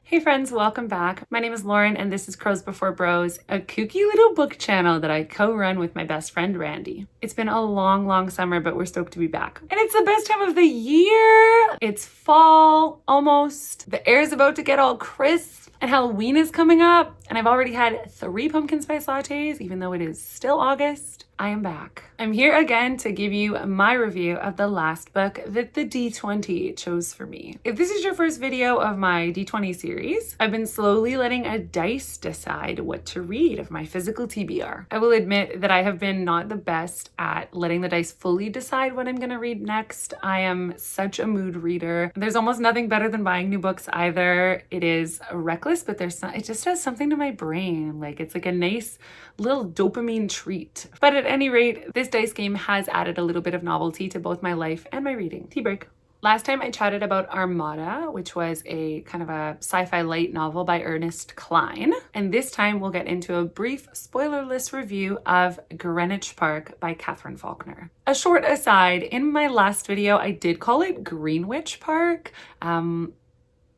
Hey friends, welcome back. My name is Lauren and this is Crows Before Bros, a kooky little book channel that I co-run with my best friend Randy. It's been a long summer, but we're stoked to be back. And it's the best time of the year! It's fall, almost. The air is about to get all crisp and Halloween is coming up. And I've already had 3 pumpkin spice lattes, even though it is still August. I am back. I'm here again to give you my review of the last book that the D20 chose for me. If this is your first video of my D20 series, I've been slowly letting a dice decide what to read of my physical TBR. I will admit that I have been not the best at letting the dice fully decide what I'm gonna read next. I am such a mood reader. There's almost nothing better than buying new books either. It is reckless, but it just does something to my brain. Like it's like a nice little dopamine treat. But at any rate, this dice game has added a little bit of novelty to both my life and my reading. Tea break. Last time I chatted about Armada, which was a kind of a sci-fi light novel by Ernest Cline. And this time we'll get into a brief spoilerless review of Greenwich Park by Katherine Faulkner. A short aside, in my last video, I did call it Greenwich Park.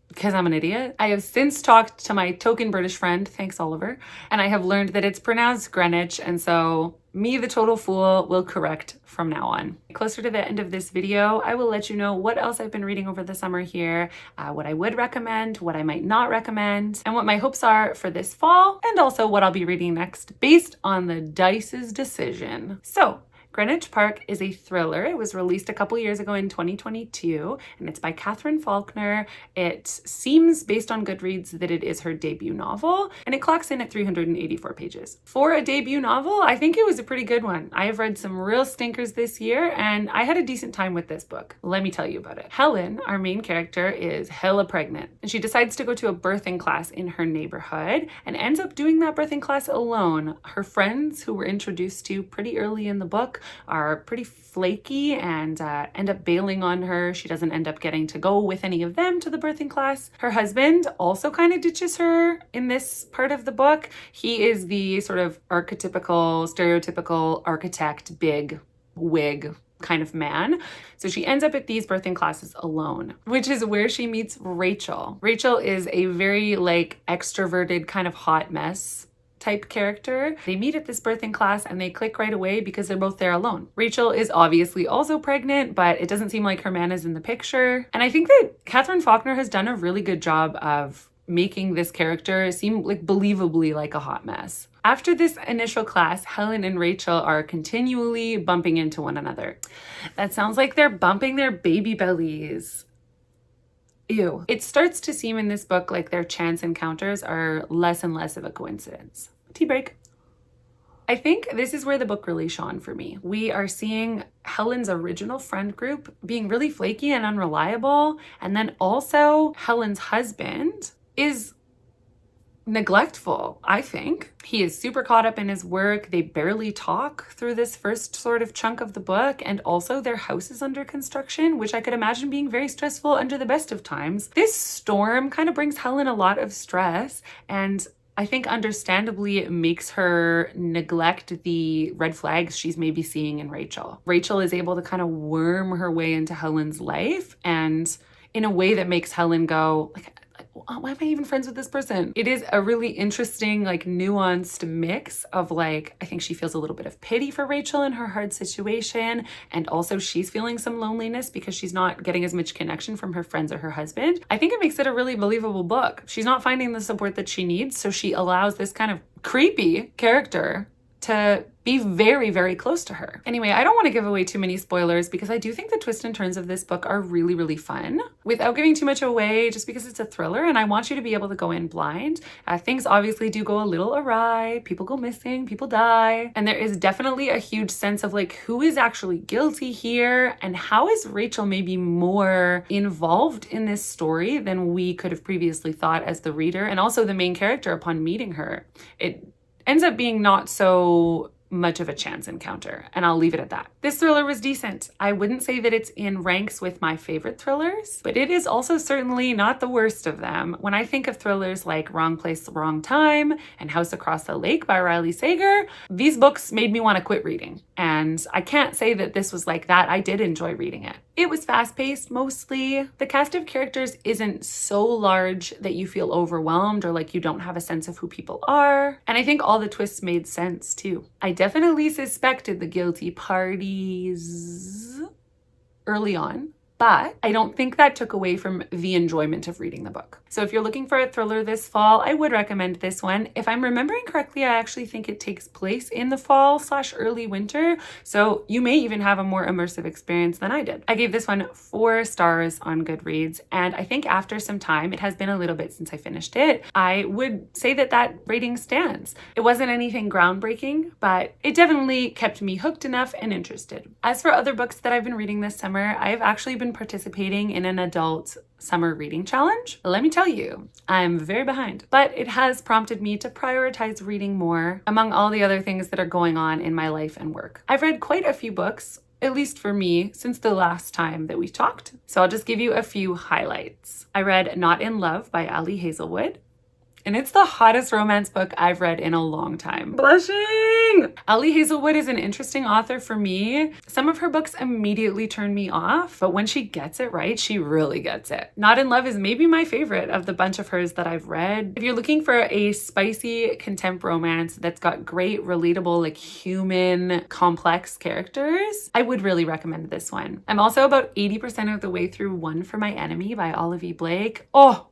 Because I'm an idiot. I have since talked to my token British friend, thanks Oliver, and I have learned that it's pronounced Greenwich, and so me, the total fool, will correct from now on. Closer to the end of this video, I will let you know what else I've been reading over the summer here, what I would recommend, what I might not recommend, and what my hopes are for this fall, and also what I'll be reading next based on the dice's decision. So, Greenwich Park is a thriller. It was released a couple years ago in 2022, and it's by Katherine Faulkner. It seems, based on Goodreads, that it is her debut novel, and it clocks in at 384 pages. For a debut novel, I think it was a pretty good one. I have read some real stinkers this year, and I had a decent time with this book. Let me tell you about it. Helen, our main character, is hella pregnant, and she decides to go to a birthing class in her neighborhood, and ends up doing that birthing class alone. Her friends, who were introduced to pretty early in the book, are pretty flaky and end up bailing on her. She doesn't end up getting to go with any of them to the birthing class. Her husband also kind of ditches her in this part of the book. He is the sort of archetypical, stereotypical architect, big wig kind of man. So she ends up at these birthing classes alone, which is where she meets Rachel. Rachel is a very extroverted kind of hot mess type character. They meet at this birthing class and they click right away because they're both there alone. Rachel is obviously also pregnant, but it doesn't seem like her man is in the picture. And I think that Katherine Faulkner has done a really good job of making this character seem believably like a hot mess. After this initial class, Helen and Rachel are continually bumping into one another. That sounds like they're bumping their baby bellies. Ew. It starts to seem in this book like their chance encounters are less and less of a coincidence. Tea break. I think this is where the book really shone for me. We are seeing Helen's original friend group being really flaky and unreliable, and then also Helen's husband is neglectful, I think. He is super caught up in his work. They barely talk through this first sort of chunk of the book, and also their house is under construction, which I could imagine being very stressful under the best of times. This storm kind of brings Helen a lot of stress, and I think understandably it makes her neglect the red flags she's maybe seeing in Rachel. Rachel is able to kind of worm her way into Helen's life, and in a way that makes Helen go, why am I even friends with this person? It is a really interesting, nuanced mix of I think she feels a little bit of pity for Rachel in her hard situation. And also she's feeling some loneliness because she's not getting as much connection from her friends or her husband. I think it makes it a really believable book. She's not finding the support that she needs. So she allows this kind of creepy character to be very close to her. Anyway, I don't want to give away too many spoilers because I do think the twists and turns of this book are really fun. Without giving too much away, just because it's a thriller and I want you to be able to go in blind. Things obviously do go a little awry. People go missing, people die. And there is definitely a huge sense of who is actually guilty here and how is Rachel maybe more involved in this story than we could have previously thought as the reader, and also the main character upon meeting her. It ends up being not so much of a chance encounter, and I'll leave it at that. This thriller was decent. I wouldn't say that it's in ranks with my favorite thrillers, but it is also certainly not the worst of them. When I think of thrillers like Wrong Place, Wrong Time and House Across the Lake by Riley Sager, these books made me want to quit reading. And I can't say that this was like that. I did enjoy reading it. It was fast-paced mostly. The cast of characters isn't so large that you feel overwhelmed or like you don't have a sense of who people are. And I think all the twists made sense too. I definitely suspected the guilty parties early on, but I don't think that took away from the enjoyment of reading the book. So if you're looking for a thriller this fall, I would recommend this one. If I'm remembering correctly, I actually think it takes place in the fall/early winter. So you may even have a more immersive experience than I did. I gave this one 4 stars on Goodreads. And I think after some time, it has been a little bit since I finished it, I would say that that rating stands. It wasn't anything groundbreaking, but it definitely kept me hooked enough and interested. As for other books that I've been reading this summer, I've actually been participating in an adult summer reading challenge. Let me tell you, I'm very behind, but it has prompted me to prioritize reading more among all the other things that are going on in my life and work. I've read quite a few books, at least for me, since the last time that we talked. So I'll just give you a few highlights. I read Not in Love by Ali Hazelwood. And it's the hottest romance book I've read in a long time. Blushing! Ali Hazelwood is an interesting author for me. Some of her books immediately turn me off, but when she gets it right, she really gets it. Not in Love is maybe my favorite of the bunch of hers that I've read. If you're looking for a spicy contempt romance that's got great, relatable, like human, complex characters, I would really recommend this one. I'm also about 80% of the way through One for My Enemy by Olive E. Blake. Oh,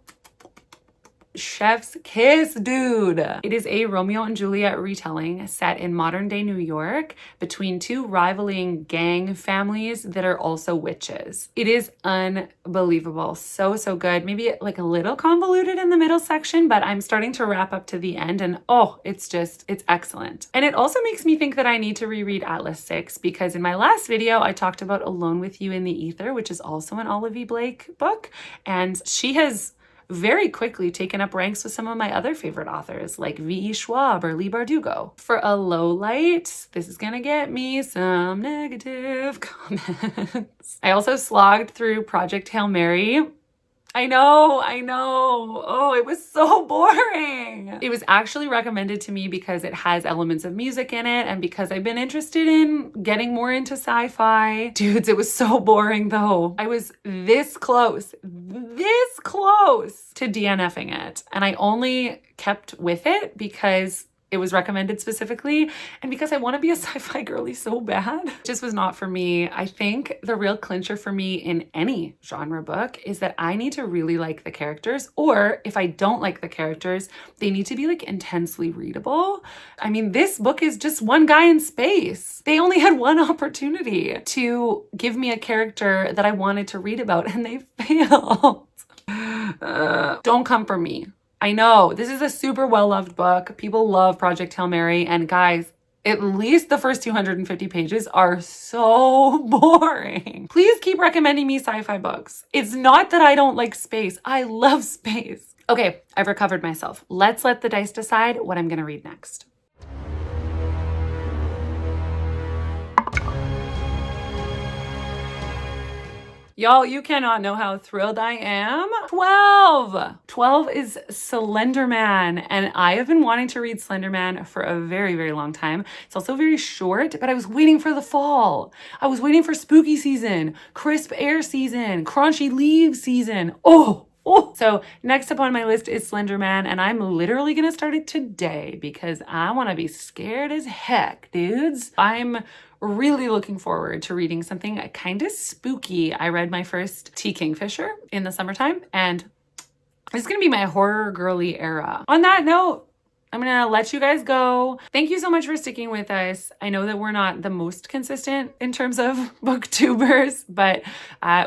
chef's kiss, dude. It is a Romeo and Juliet retelling set in modern day New York between 2 rivaling gang families that are also witches. It is unbelievable. So good. Maybe like a little convoluted in the middle section, but I'm starting to wrap up to the end and it's excellent. And it also makes me think that I need to reread Atlas 6 because in my last video, I talked about Alone with You in the Ether, which is also an Olive E. Blake book. And she has very quickly taken up ranks with some of my other favorite authors like V.E. Schwab or Leigh Bardugo. For a low light, this is gonna get me some negative comments. I also slogged through Project Hail Mary. I know. Oh, it was so boring. It was actually recommended to me because it has elements of music in it and because I've been interested in getting more into sci-fi. Dudes, it was so boring though. I was this close to DNFing it. And I only kept with it because it was recommended specifically and because I want to be a sci-fi girly so bad. It just was not for me. I think the real clincher for me in any genre book is that I need to really like the characters, or if I don't like the characters, they need to be like intensely readable. I mean, this book is just one guy in space. They only had one opportunity to give me a character that I wanted to read about and they failed. Don't come for me. I know this is a super well-loved book. People love Project Hail Mary. And guys, at least the first 250 pages are so boring. Please keep recommending me sci-fi books. It's not that I don't like space. I love space. Okay, I've recovered myself. Let's let the dice decide what I'm gonna read next. Y'all, you cannot know how thrilled I am. 12! 12 is Slender Man, and I have been wanting to read Slender Man for a very, very long time. It's also very short, but I was waiting for the fall. I was waiting for spooky season, crisp air season, crunchy leaves season. Oh! So next up on my list is Slender Man, and I'm literally gonna start it today because I wanna be scared as heck, dudes. I'm really looking forward to reading something kind of spooky. I read my first T. Kingfisher in the summertime, and it's gonna be my horror girly era. On that note, I'm gonna let you guys go. Thank you so much for sticking with us. I know that we're not the most consistent in terms of booktubers, but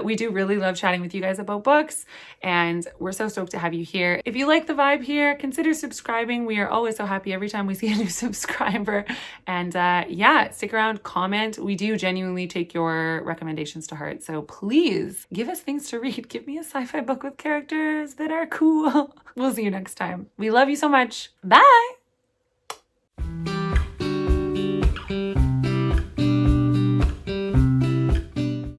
we do really love chatting with you guys about books, and we're so stoked to have you here. If you like the vibe here, consider subscribing. We are always so happy every time we see a new subscriber. And yeah, stick around, comment. We do genuinely take your recommendations to heart, so please give us things to read. Give me a sci-fi book with characters that are cool. We'll see you next time. We love you so much. Bye!